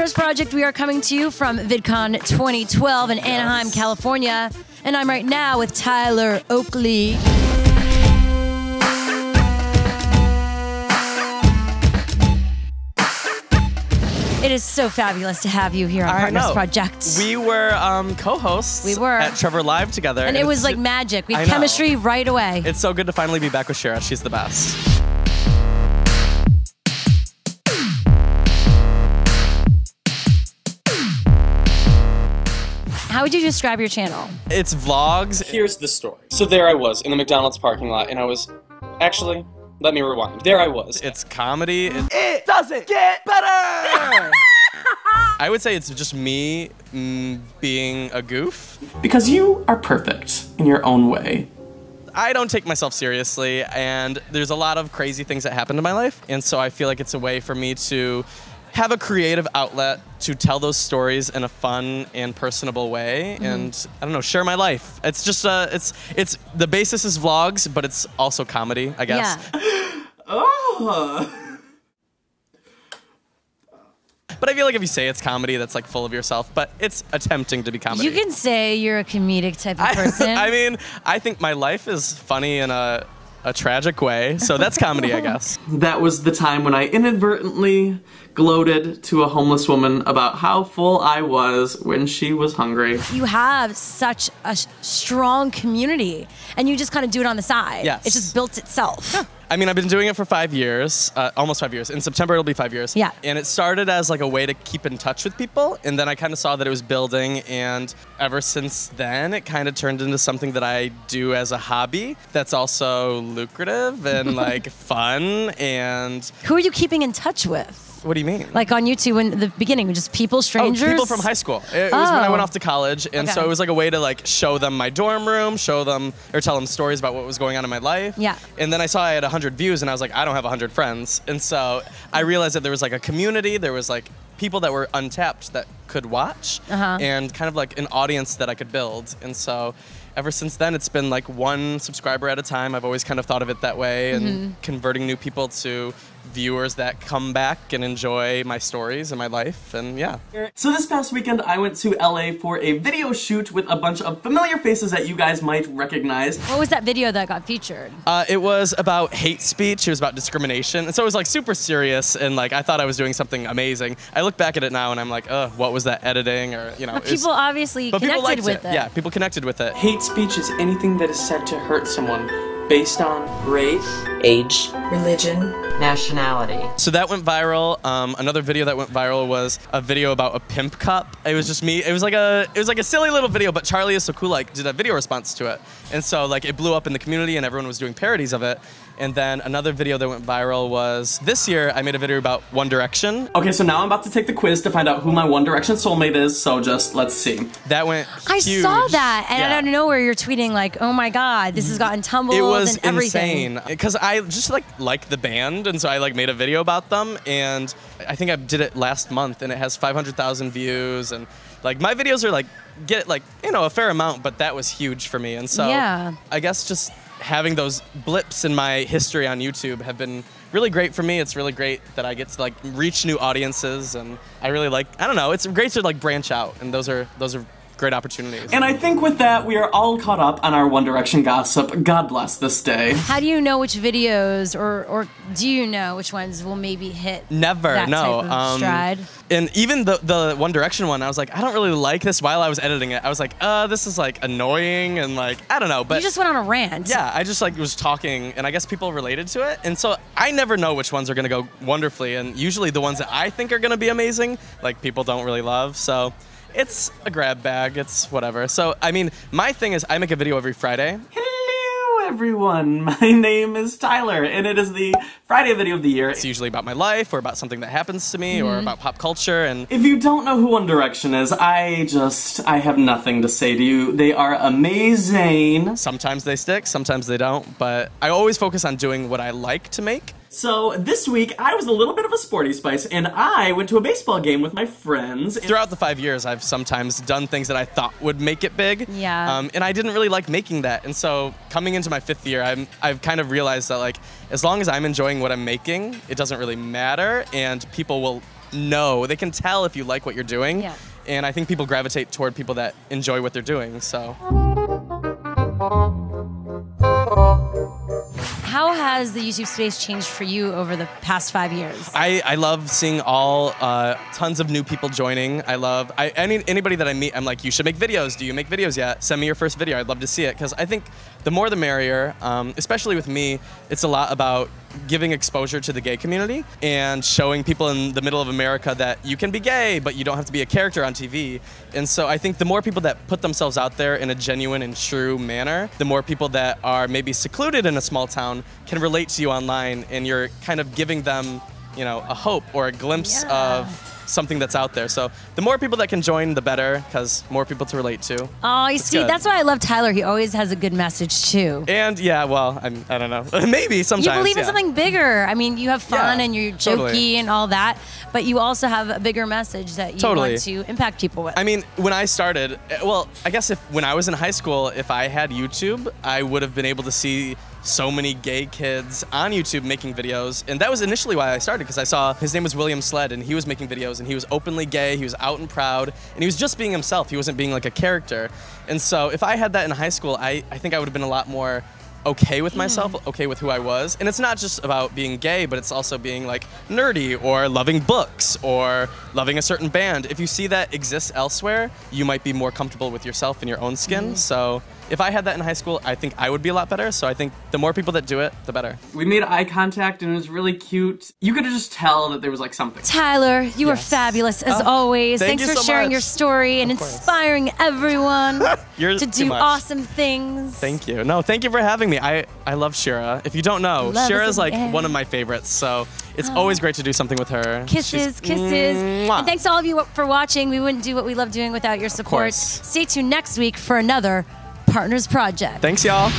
Partners Project, we are coming to you from VidCon 2012 in Anaheim, California. And I'm right now with Tyler Oakley. It is so fabulous to have you here on Partners Project. We were co-hosts at Trevor Live together. And it was like magic. We had chemistry right away. It's so good to finally be back with Shira. She's the best. How would you describe your channel? It's vlogs. Here's the story. So there I was in the McDonald's parking lot, and I was... Actually, let me rewind. There I was. It's comedy. It doesn't get better! I would say it's just me being a goof. Because you are perfect in your own way. I don't take myself seriously, and there's a lot of crazy things that happen in my life, and so I feel like it's a way for me to have a creative outlet to tell those stories in a fun and personable way, and I don't know, share my life. It's just it's the basis is vlogs, but it's also comedy, I guess. Yeah. Oh. But I feel like if you say it's comedy, that's like full of yourself, but it's attempting to be comedy. You can say you're a comedic type of person. I mean, I think my life is funny in a tragic way, so that's comedy, I guess. That was the time when I inadvertently gloated to a homeless woman about how full I was when she was hungry. You have such a strong community, and you just kind of do it on the side. Yes. It just built itself. Yeah. I mean, I've been doing it for 5 years, almost 5 years. In September, it'll be 5 years. Yeah. And it started as like a way to keep in touch with people, and then I kind of saw that it was building, and ever since then, it kind of turned into something that I do as a hobby that's also lucrative and like fun. And who are you keeping in touch with? What do you mean? Like on YouTube in the beginning, just people, strangers? Oh, people from high school. It was when I went off to college, and so it was like a way to like show them my dorm room, show them or tell them stories about what was going on in my life. Yeah. And then I saw I had 100 views, and I was like, I don't have 100 friends. And so I realized that there was like a community, there was like people that were untapped that could watch, and kind of like an audience that I could build. And so ever since then, it's been like one subscriber at a time. I've always kind of thought of it that way, and converting new people to viewers that come back and enjoy my stories and my life, and yeah. So this past weekend, I went to LA for a video shoot with a bunch of familiar faces that you guys might recognize. What was that video that got featured? It was about hate speech. It was about discrimination, and so it was like super serious, and like I thought I was doing something amazing. I look back at it now, and I'm like, what was that editing, or you know? But people obviously connected with it. Yeah, people connected with it. Hate speech is anything that is said to hurt someone based on race, age, religion, nationality. So that went viral. Another video that went viral was a video about a pimp cup. It was just me. It was like a silly little video, but Charlie is so cool like did a video response to it, and so like it blew up in the community, and everyone was doing parodies of it. And then another video that went viral was this year. I made a video about One Direction. Okay, so now I'm about to take the quiz to find out who my One Direction soulmate is. So just let's see. That went huge. I saw that, and out of nowhere you're tweeting like, "Oh my God, this has gotten tumbled." It was and everything. insane because I just like the band, and so I like made a video about them, and I think I did it last month, and it has 500,000 views, and like my videos are like get like a fair amount, but that was huge for me, and so I guess just having those blips in my history on YouTube have been really great for me. It's really great that I get to like reach new audiences, and I really like, I don't know, it's great to like branch out, and those are great opportunities. And I think with that, we are all caught up on our One Direction gossip. God bless this day. How do you know which videos, or do you know which ones will maybe hit Never, that no. type of stride? And even the One Direction one, I was like, I don't really like this. While I was editing it, I was like, this is like annoying, and like, I don't know. But you just went on a rant. Yeah, I just like was talking, and I guess people related to it. And so I never know which ones are gonna go wonderfully, and usually the ones that I think are gonna be amazing, like people don't really love, so it's a grab bag, it's whatever. So, I mean, my thing is I make a video every Friday. Hello, everyone. My name is Tyler, and it is the Friday video of the year. It's usually about my life, or about something that happens to me, or about pop culture, and if you don't know who One Direction is, I have nothing to say to you. They are amazing. Sometimes they stick, sometimes they don't, but I always focus on doing what I like to make. So this week, I was a little bit of a sporty spice, and I went to a baseball game with my friends. Throughout the 5 years, I've sometimes done things that I thought would make it big. Yeah. And I didn't really like making that. And so coming into my 5th year, I've kind of realized that like, as long as I'm enjoying what I'm making, it doesn't really matter, and people will know. They can tell if you like what you're doing. Yeah. And I think people gravitate toward people that enjoy what they're doing, so. How has the YouTube space changed for you over the past 5 years? I love seeing tons of new people joining. Anybody that I meet, I'm like, you should make videos. Do you make videos yet? Send me your first video. I'd love to see it, because I think the more the merrier. Especially with me, it's a lot about giving exposure to the gay community and showing people in the middle of America that you can be gay, but you don't have to be a character on TV. And so I think the more people that put themselves out there in a genuine and true manner, the more people that are maybe secluded in a small town can relate to you online, and you're kind of giving them, you know, a hope or a glimpse of something that's out there. So the more people that can join, the better, because more people to relate to. Oh, you see, that's why I love Tyler. He always has a good message too. And yeah, well, I don't know. Maybe sometimes. You believe in something bigger. I mean, you have fun and you're jokey and all that, but you also have a bigger message that you want to impact people with. I mean, when I started, well, I guess when I was in high school, if I had YouTube, I would have been able to see so many gay kids on YouTube making videos. And that was initially why I started, because I saw his name was William Sled, and he was making videos, and he was openly gay, he was out and proud, and he was just being himself. He wasn't being like a character. And so if I had that in high school, I think I would have been a lot more okay with myself, okay with who I was. And it's not just about being gay, but it's also being like nerdy or loving books or loving a certain band. If you see that exists elsewhere, you might be more comfortable with yourself in your own skin. So if I had that in high school, I think I would be a lot better. So I think the more people that do it, the better. We made eye contact and it was really cute. You could just tell that there was like something. Tyler, you are fabulous as always. Thanks for sharing your story and inspiring everyone to do awesome things. Thank you. No, thank you for having me. I love Shira. If you don't know, Shira is like one of my favorites. So it's always great to do something with her. Kisses, kisses. And thanks to all of you for watching. We wouldn't do what we love doing without your support. Stay tuned next week for another Partners Project. Thanks, y'all.